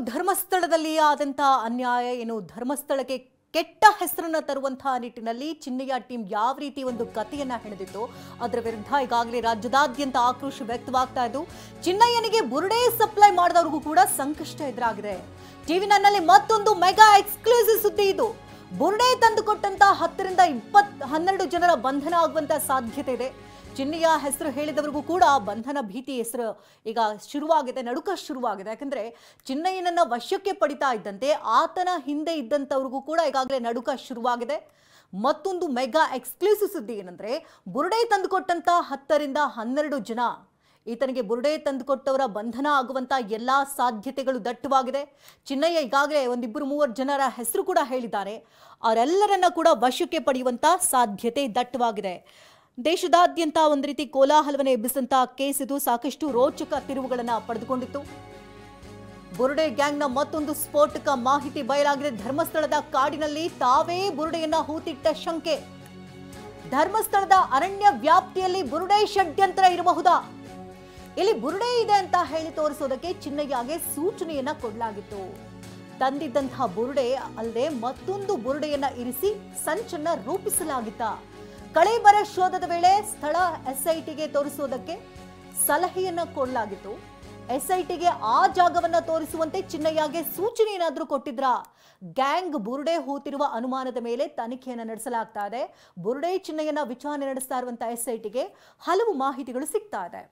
ಧರ್ಮಸ್ಥಳದಲ್ಲಿ ಆದಂತ ಅನ್ಯಾಯ ಏನು ಧರ್ಮಸ್ಥಳಕ್ಕೆ ಕೆಟ್ಟ ಹೆಸರನ್ನ ತರುವಂತಹ ನಿಟ್ಟಿನಲ್ಲಿ ಚಿನ್ನಯ್ಯ ಟೀಮ್ ಯಾವ ರೀತಿ ಒಂದು ಕಥೆಯನ್ನ ಹೆಣೆದಿತ್ತು ಅದರ ವಿರುದ್ಧ ಈಗಾಗಲೇ ರಾಜ್ಯದಾದ್ಯಂತ ಆಕ್ರೋಶ ವ್ಯಕ್ತವಾಗ್ತಾ ಇದ್ದು ಚಿನ್ನಯ್ಯನಿಗೆ ಬುರುಡೆ ಸಪ್ಲೈ ಮಾಡಿದವರಿಗೂ ಕೂಡ ಸಂಕಷ್ಟ ಎದುರಾಗಿದೆ. ಟಿವಿ ನನ್ನಲ್ಲಿ ಮತ್ತೊಂದು ಮೆಗಾ ಎಕ್ಸ್ಕ್ಲೂಸಿವ್ ಸುದ್ದಿ ಇದು. ಬುರುಡೆ ತಂದುಕೊಟ್ಟಂತ 10 ರಿಂದ 12 ಜನರ ಬಂಧನ ಆಗುವಂತ ಸಾಧ್ಯತೆ ಇದೆ. ಚಿನ್ನಯ್ಯ ಹೆಸರು ಹೇಳಿದವರಿಗೂ ಕೂಡ ಬಂಧನ ಭೀತಿ ಹೆಸರು ಈಗ ಶುರುವಾಗಿದೆ, ನಡುಕ ಶುರುವಾಗಿದೆ. ಯಾಕಂದ್ರೆ ಚಿನ್ನಯ್ಯನನ್ನ ವಶಕ್ಕೆ ಪಡಿತಾ ಇದ್ದಂತೆ ಆತನ ಹಿಂದೆ ಇದ್ದಂಥವ್ರಿಗೂ ಕೂಡ ಈಗಾಗಲೇ ನಡುಕ ಶುರುವಾಗಿದೆ. ಮತ್ತೊಂದು ಮೆಗಾ ಎಕ್ಸ್ಕ್ಲೂಸಿವ್ ಸುದ್ದಿ ಏನಂದ್ರೆ ಬುರುಡೆ ತಂದುಕೊಟ್ಟಂತ 10 ರಿಂದ 12 ಜನ ಈತನಿಗೆ ಬುರುಡೆ ತಂದುಕೊಟ್ಟವರ ಬಂಧನ ಆಗುವಂತ ಎಲ್ಲಾ ಸಾಧ್ಯತೆಗಳು ದಟ್ಟವಾಗಿದೆ. ಚಿನ್ನಯ್ಯ ಈಗಾಗಲೇ 1-2-3 ಜನರ ಹೆಸರು ಕೂಡ ಹೇಳಿದ್ದಾರೆ. ಅವರೆಲ್ಲರನ್ನ ಕೂಡ ವಶಕ್ಕೆ ಪಡೆಯುವಂತ ಸಾಧ್ಯತೆ ದಟ್ಟವಾಗಿದೆ. ದೇಶದಾದ್ಯಂತ ಒಂದು ರೀತಿ ಕೋಲಾಹಲವನ್ನೇ ಎಬ್ಬಿಸಂತ ಕೇಸ್ ಇದು ಸಾಕಷ್ಟು ರೋಚಕ ತಿರುವುಗಳನ್ನು ಪಡೆದುಕೊಂಡಿತ್ತು. ಬುರುಡೆ ಗ್ಯಾಂಗ್ನ ಮತ್ತೊಂದು ಸ್ಫೋಟಕ ಮಾಹಿತಿ ಬಯಲಾಗಿದೆ. ಧರ್ಮಸ್ಥಳದ ಕಾಡಿನಲ್ಲಿ ತಾವೇ ಬುರುಡೆಯನ್ನ ಹೂತಿಟ್ಟ ಶಂಕೆ. ಧರ್ಮಸ್ಥಳದ ಅರಣ್ಯ ವ್ಯಾಪ್ತಿಯಲ್ಲಿ ಬುರುಡೆ ಷಡ್ಯಂತ್ರ ಇರಬಹುದಾ? ಇಲ್ಲಿ ಬುರುಡೆ ಇದೆ ಅಂತ ಹೇಳಿ ತೋರಿಸೋದಕ್ಕೆ ಚಿನ್ನಯ್ಯಗೆ ಸೂಚನೆಯನ್ನ ಕೊಡಲಾಗಿತ್ತು. ತಂದಿದ್ದಂತಹ ಬುರುಡೆ ಅಲ್ಲದೆ ಮತ್ತೊಂದು ಬುರುಡೆಯನ್ನ ಇರಿಸಿ ಸಂಚನ್ನ ರೂಪಿಸಲಾಗಿತ್ತ. ಕಳೇಬರ ಶೋಧದ ವೇಳೆ ಸ್ಥಳ ಎಸ್ಐಟಿಗೆ ತೋರಿಸುವುದಕ್ಕೆ ಸಲಹೆಯನ್ನ ಕೊಡಲಾಗಿತ್ತು. ಎಸ್ಐಟಿಗೆ ಆ ಜಾಗವನ್ನ ತೋರಿಸುವಂತೆ ಚಿನ್ನಯ್ಯಗೆ ಸೂಚನೆ ಏನಾದ್ರೂ ಕೊಟ್ಟಿದ್ರ? ಗ್ಯಾಂಗ್ ಬುರುಡೆ ಹೂತಿರುವ ಅನುಮಾನದ ಮೇಲೆ ತನಿಖೆಯನ್ನ ನಡೆಸಲಾಗ್ತಾ ಇದೆ. ಬುರುಡೆ ಚಿನ್ನಯ್ಯನ ವಿಚಾರಣೆ ನಡೆಸ್ತಾ ಇರುವಂತಹ ಎಸ್ಐಟಿಗೆ ಹಲವು ಮಾಹಿತಿಗಳು ಸಿಗ್ತಾ ಇದೆ.